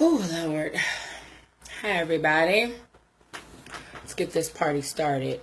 Oh, Lord. Hi, everybody. Let's get this party started.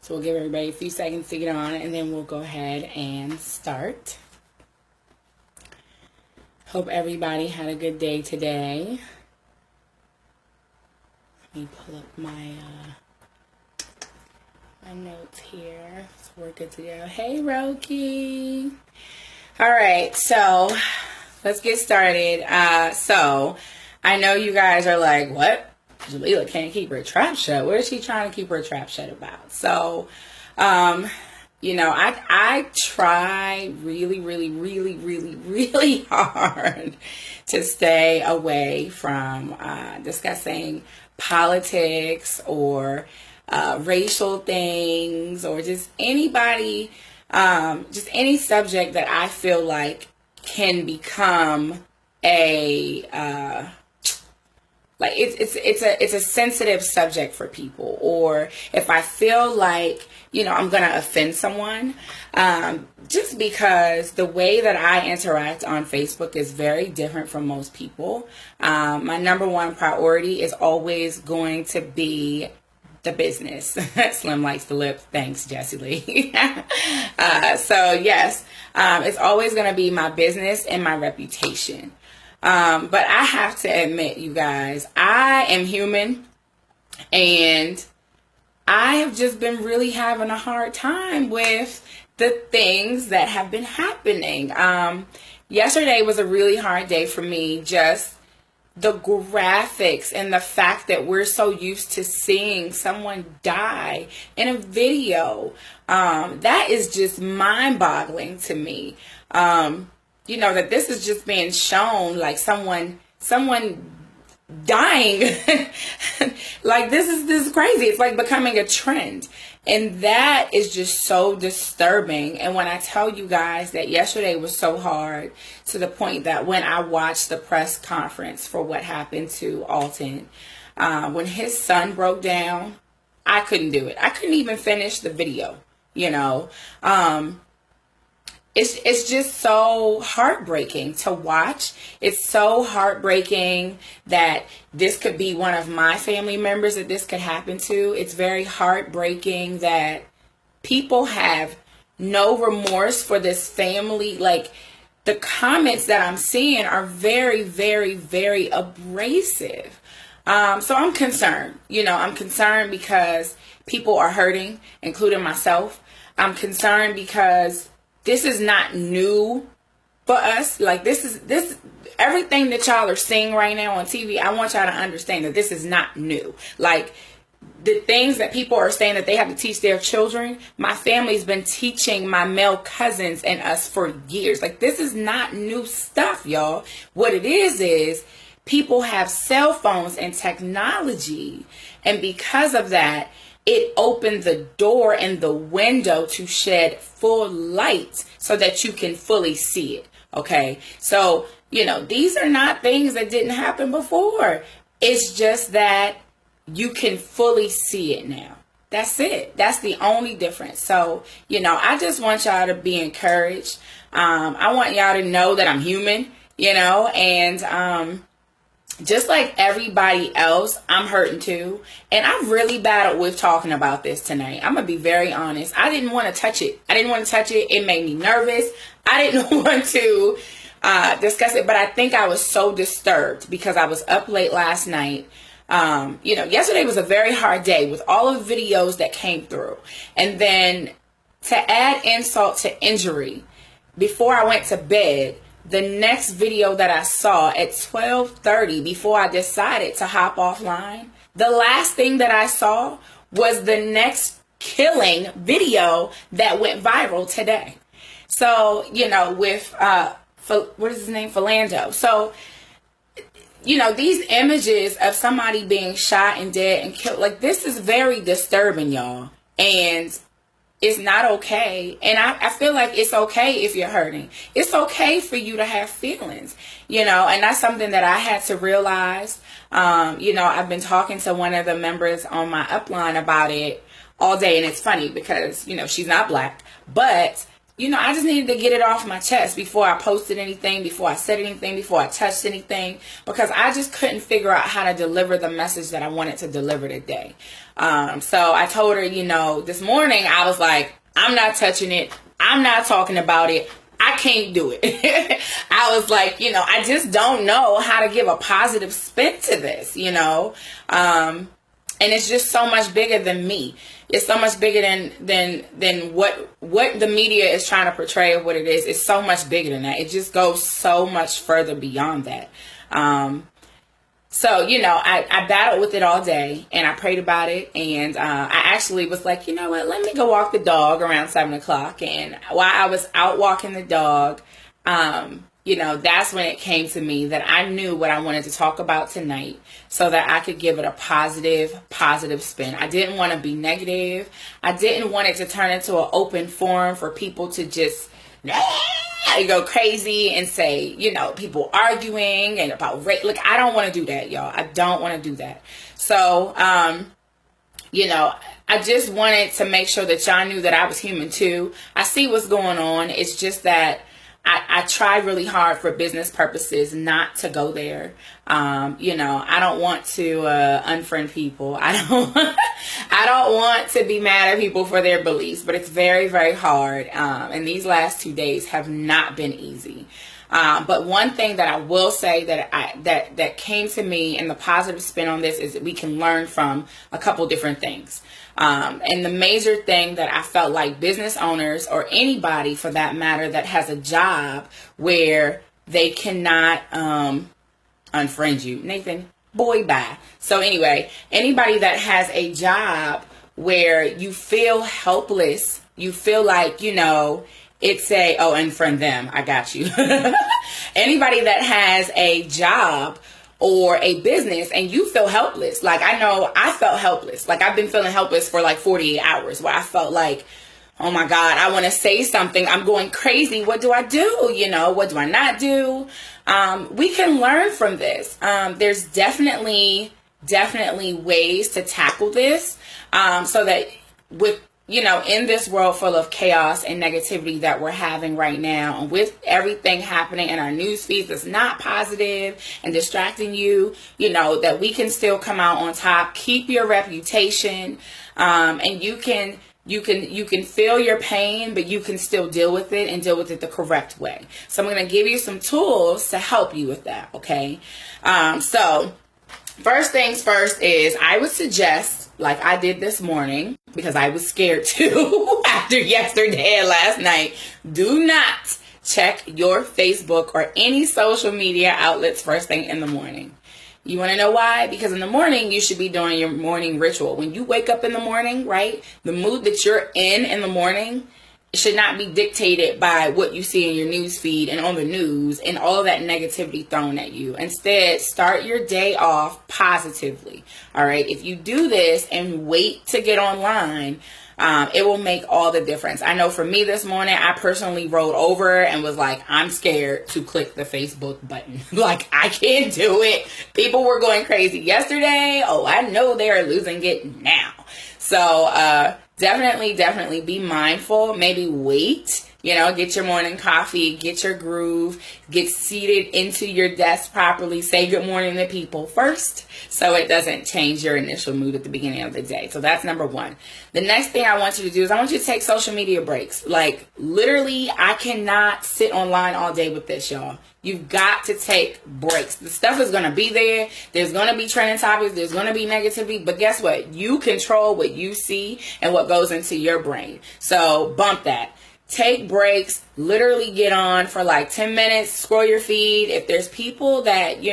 So we'll give everybody a few seconds to get on, and then we'll go ahead and start. Hope everybody had a good day today. Let me pull up my notes here. So we're good to go. Hey, Roki. All right, so let's get started. So I know you guys are like, what? Jalila can't keep her trap shut. What is she trying to keep her trap shut about? So, I try really hard to stay away from discussing politics or racial things or just anybody, just any subject that I feel like can become a it's a sensitive subject for people, or if I feel like, I'm going to offend someone, just because the way that I interact on Facebook is very different from most people. My number one priority is always going to be the business. Slim likes the lip. Thanks, Jessie Lee. So yes, it's always going to be my business and my reputation. But I have to admit, you guys, I am human, and I have just been really having a hard time with the things that have been happening. Yesterday was a really hard day for me. Just the graphics and the fact that we're so used to seeing someone die in a video, that is just mind-boggling to me. That this is just being shown like someone dying. Like this is crazy. It's like becoming a trend. And that is just so disturbing. And when I tell you guys that yesterday was so hard, to the point that when I watched the press conference for what happened to Alton, when his son broke down, I couldn't do it. I couldn't even finish the video, It's just so heartbreaking to watch. It's so heartbreaking that this could be one of my family members that this could happen to. It's very heartbreaking that people have no remorse for this family. Like, the comments that I'm seeing are very, very, very abrasive. So I'm concerned. I'm concerned because people are hurting, including myself. I'm concerned because this is not new for us. Like, this everything that y'all are seeing right now on TV, I want y'all to understand that this is not new. Like, the things that people are saying that they have to teach their children, my family's been teaching my male cousins and us for years. Like, this is not new stuff, y'all. What it is people have cell phones and technology, and because of that, it opened the door and the window to shed full light so that you can fully see it. Okay. So, these are not things that didn't happen before. It's just that you can fully see it now. That's it. That's the only difference. So, I just want y'all to be encouraged. I want y'all to know that I'm human, and, just like everybody else, I'm hurting too. And I really battled with talking about this tonight. I'm going to be very honest. I didn't want to touch it. It made me nervous. I didn't want to discuss it. But I think I was so disturbed because I was up late last night. Yesterday was a very hard day with all of the videos that came through. And then to add insult to injury, before I went to bed, the next video that I saw at 12:30, before I decided to hop offline, the last thing that I saw was the next killing video that went viral today. So, with, what is his name? Philando. So, these images of somebody being shot and dead and killed, like, this is very disturbing, y'all. And it's not okay. And I feel like it's okay if you're hurting. It's okay for you to have feelings, and that's something that I had to realize. I've been talking to one of the members on my upline about it all day. And it's funny because, she's not black, but I just needed to get it off my chest before I posted anything, before I said anything, before I touched anything, because I just couldn't figure out how to deliver the message that I wanted to deliver today. So I told her, this morning I was like, I'm not touching it. I'm not talking about it. I can't do it. I was like, I just don't know how to give a positive spin to this, and it's just so much bigger than me. It's so much bigger than what the media is trying to portray of what it is. It's so much bigger than that. It just goes so much further beyond that. So, I battled with it all day, and I prayed about it, and I actually was like, you know what, let me go walk the dog around 7 o'clock. And while I was out walking the dog, that's when it came to me that I knew what I wanted to talk about tonight so that I could give it a positive spin. I didn't want to be negative. I didn't want it to turn into an open forum for people to just go crazy and say, people arguing and about rape. Look, I don't want to do that, y'all. I don't want to do that. So, I just wanted to make sure that y'all knew that I was human too. I see what's going on. It's just that I try really hard for business purposes not to go there. I don't want to unfriend people. I don't want to be mad at people for their beliefs, but it's very, very hard. And these last 2 days have not been easy. But one thing that I will say that came to me, and the positive spin on this, is that we can learn from a couple different things. And the major thing that I felt like business owners, or anybody for that matter that has a job where they cannot unfriend you, Nathan, boy, bye. So anyway, anybody that has a job where you feel helpless, you feel like, it's unfriend them. I got you. Anybody that has a job or a business and you feel helpless. Like, I know I felt helpless. Like, I've been feeling helpless for like 48 hours where I felt like, oh my God, I want to say something. I'm going crazy. What do I do? What do I not do? We can learn from this. There's definitely ways to tackle this, so that with in this world full of chaos and negativity that we're having right now, and with everything happening in our news feeds that's not positive and distracting you, that we can still come out on top, keep your reputation, and you can feel your pain, but you can still deal with it and deal with it the correct way. So I'm going to give you some tools to help you with that. Okay. So first things first is I would suggest, like I did this morning, because I was scared too after yesterday and last night, do not check your Facebook or any social media outlets first thing in the morning. You want to know why? Because in the morning, you should be doing your morning ritual. When you wake up in the morning, right, the mood that you're in the morning should not be dictated by what you see in your news feed and on the news and all of that negativity thrown at you. Instead, start your day off positively. All right. If you do this and wait to get online, it will make all the difference. I know for me this morning, I personally rolled over and was like, I'm scared to click the Facebook button. Like, I can't do it. People were going crazy yesterday. Oh, I know they're losing it now. So, definitely be mindful. Maybe wait, get your morning coffee, get your groove, get seated into your desk properly, say good morning to people first so it doesn't change your initial mood at the beginning of the day. So that's number one. The next thing I want you to do is I want you to take social media breaks. Like, literally, I cannot sit online all day with this, y'all. You've got to take breaks. The stuff is going to be there. There's going to be trending topics. There's going to be negativity. But guess what? You control what you see and what goes into your brain. So bump that. Take breaks, literally get on for like 10 minutes, scroll your feed. If there's people that,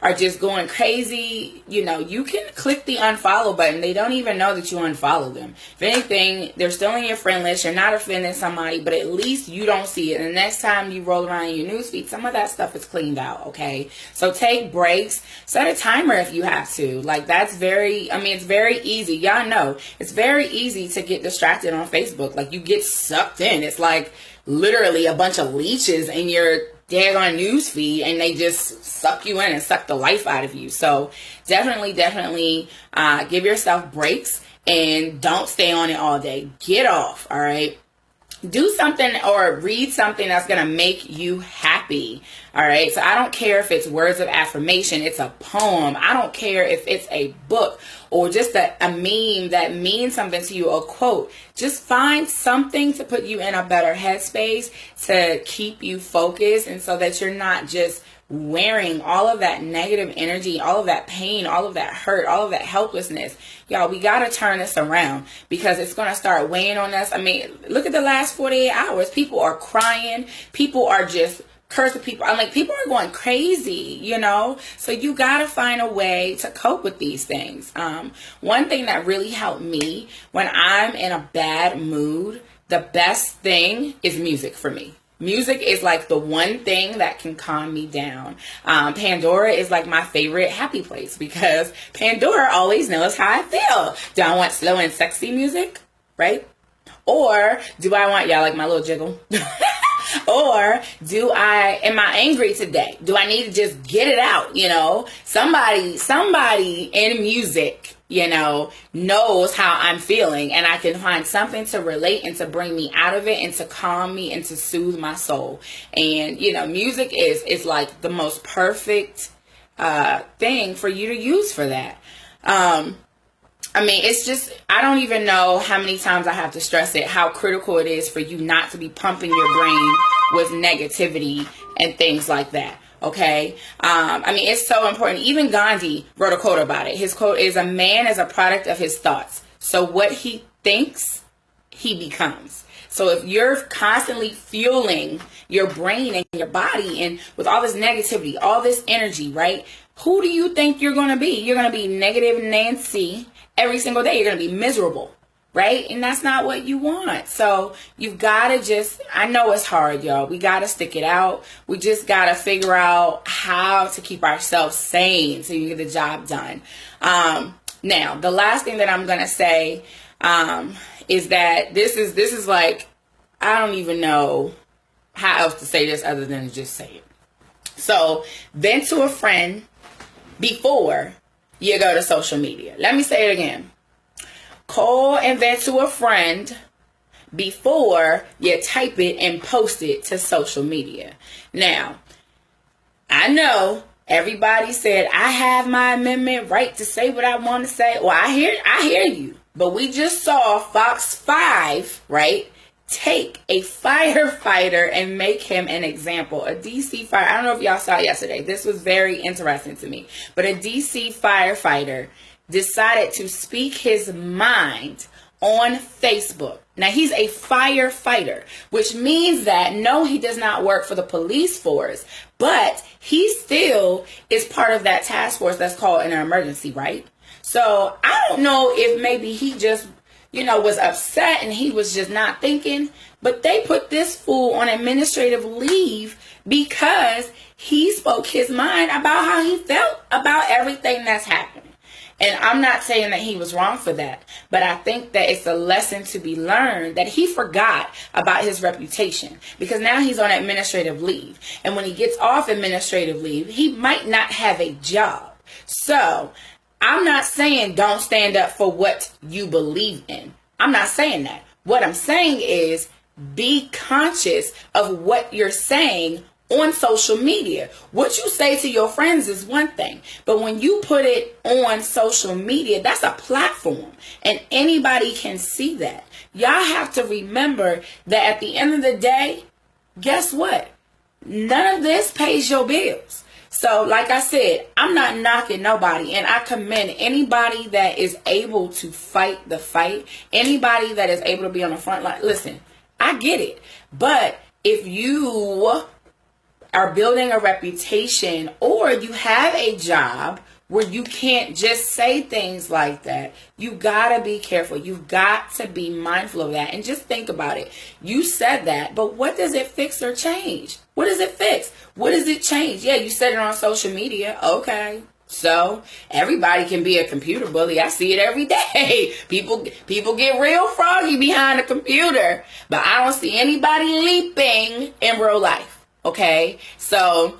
are just going crazy, you can click the unfollow button. They don't even know that you unfollow them. If anything, they're still in your friend list. You're not offending somebody, but at least you don't see it. And the next time you roll around in your news feed, some of that stuff is cleaned out, okay? So take breaks. Set a timer if you have to. Like, it's very easy. Y'all know, it's very easy to get distracted on Facebook. Like, you get sucked in. It's like literally a bunch of leeches in your daggone news feed, and they just suck you in and suck the life out of you. So definitely give yourself breaks and don't stay on it all day. Get off. All right. do something or read something that's going to make you happy. All right. So I don't care if it's words of affirmation, it's a poem. I don't care if it's a book or just a meme that means something to you, a quote. Just find something to put you in a better headspace to keep you focused, and so that you're not just wearing all of that negative energy, all of that pain, all of that hurt, all of that helplessness. Y'all, we got to turn this around, because it's going to start weighing on us. I mean, look at the last 48 hours. People are crying. People are just cursing people. I'm like, people are going crazy, you know? So you got to find a way to cope with these things. One thing that really helped me when I'm in a bad mood, the best thing is music for me. Music is like the one thing that can calm me down. Pandora is like my favorite happy place, because Pandora always knows how I feel. Do I want slow and sexy music? Right? Or do I want, y'all like my little jiggle? Or am I angry today? Do I need to just get it out? You know, somebody in music, you know, knows how I'm feeling, and I can find something to relate and to bring me out of it and to calm me and to soothe my soul. And, you know, music is like the most perfect thing for you to use for that. I mean, it's just, I don't even know how many times I have to stress it, how critical it is for you not to be pumping your brain with negativity and things like that. Okay. I mean, it's so important. Even Gandhi wrote a quote about it. His quote is, "A man is a product of his thoughts. So what he thinks, he becomes." So if you're constantly fueling your brain and your body and with all this negativity, all this energy, right? Who do you think you're going to be? You're going to be negative Nancy every single day. You're going to be miserable, right? And that's not what you want. So you've got to just, I know it's hard, y'all. We got to stick it out. We just got to figure out how to keep ourselves sane so you get the job done. Now, the last thing that I'm going to say is that this is like, I don't even know how else to say this other than to just say it. So vent to a friend before you go to social media. Let me say it again. Call and vent to a friend before you type it and post it to social media. Now, I know everybody said I have my amendment right to say what I want to say. Well, I hear you. But we just saw Fox 5, right, take a firefighter and make him an example. A DC fire. I don't know if y'all saw it yesterday. This was very interesting to me. But a DC firefighter decided to speak his mind on Facebook. Now, he's a firefighter, which means that no, he does not work for the police force, but he still is part of that task force that's called an emergency, right? So I don't know if maybe he just, you know, was upset and he was just not thinking, but they put this fool on administrative leave because he spoke his mind about how he felt about everything that's happening. And I'm not saying that he was wrong for that, but I think that it's a lesson to be learned that he forgot about his reputation, because now he's on administrative leave. And when he gets off administrative leave, he might not have a job. So I'm not saying don't stand up for what you believe in. I'm not saying that. What I'm saying is be conscious of what you're saying on social media. What you say to your friends is one thing, but when you put it on social media, that's a platform and anybody can see that. Y'all have to remember that at the end of the day, guess what? None of this pays your bills. So like I said, I'm not knocking nobody, and I commend anybody that is able to fight the fight, anybody that is able to be on the front line. Listen, I get it, but if you are building a reputation or you have a job where you can't just say things like that, you gotta be careful. You've got to be mindful of that. And just think about it. You said that, but what does it fix or change? What does it fix? What does it change? Yeah, you said it on social media. Okay. So everybody can be a computer bully. I see it every day. People get real froggy behind a computer, but I don't see anybody leaping in real life. Okay. So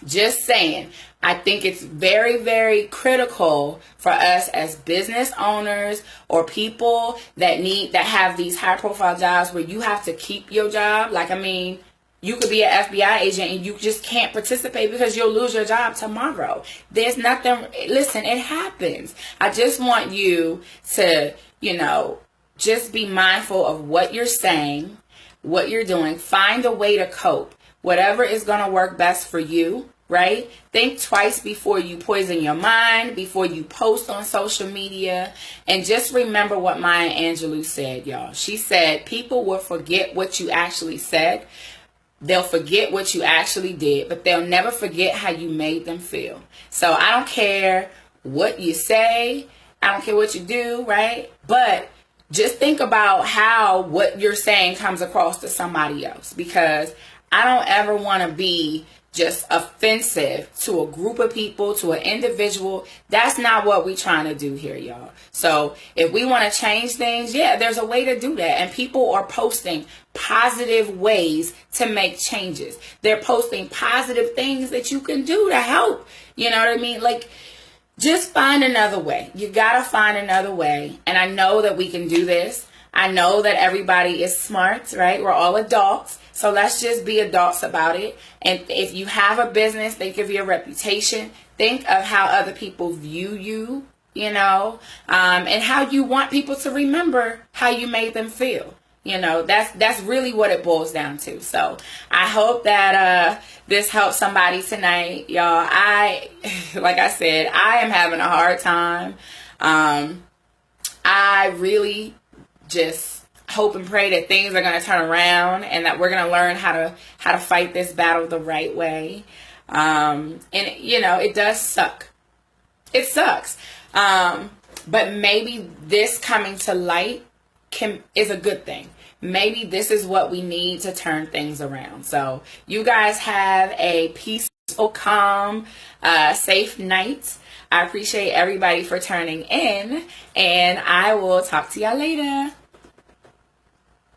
just saying, I think it's very, very critical for us as business owners or people that have these high profile jobs where you have to keep your job. Like, I mean, you could be an FBI agent and you just can't participate because you'll lose your job tomorrow. There's nothing, listen, it happens. I just want you to, just be mindful of what you're saying, what you're doing. Find a way to cope. Whatever is going to work best for you, right? Think twice before you poison your mind, before you post on social media. And just remember what Maya Angelou said, y'all. She said, people will forget what you actually said. They'll forget what you actually did, but they'll never forget how you made them feel. So I don't care what you say. I don't care what you do, right? But just think about how what you're saying comes across to somebody else, because I don't ever want to be just offensive to a group of people, to an individual. That's not what we're trying to do here, y'all. So if we want to change things, yeah, there's a way to do that. And people are posting positive ways to make changes. They're posting positive things that you can do to help. You know what I mean? Like, just find another way. You got to find another way. And I know that we can do this. I know that everybody is smart, right? We're all adults. So let's just be adults about it. And if you have a business, think of your reputation. Think of how other people view you, and how you want people to remember how you made them feel. That's really what it boils down to. So I hope that this helps somebody tonight, y'all. Like I said, I am having a hard time. I really just hope and pray that things are going to turn around and that we're going to learn how to fight this battle the right way. And it does suck. It sucks. But maybe this coming to light is a good thing. Maybe this is what we need to turn things around. So you guys have a peaceful, calm, safe night. I appreciate everybody for turning in, and I will talk to y'all later.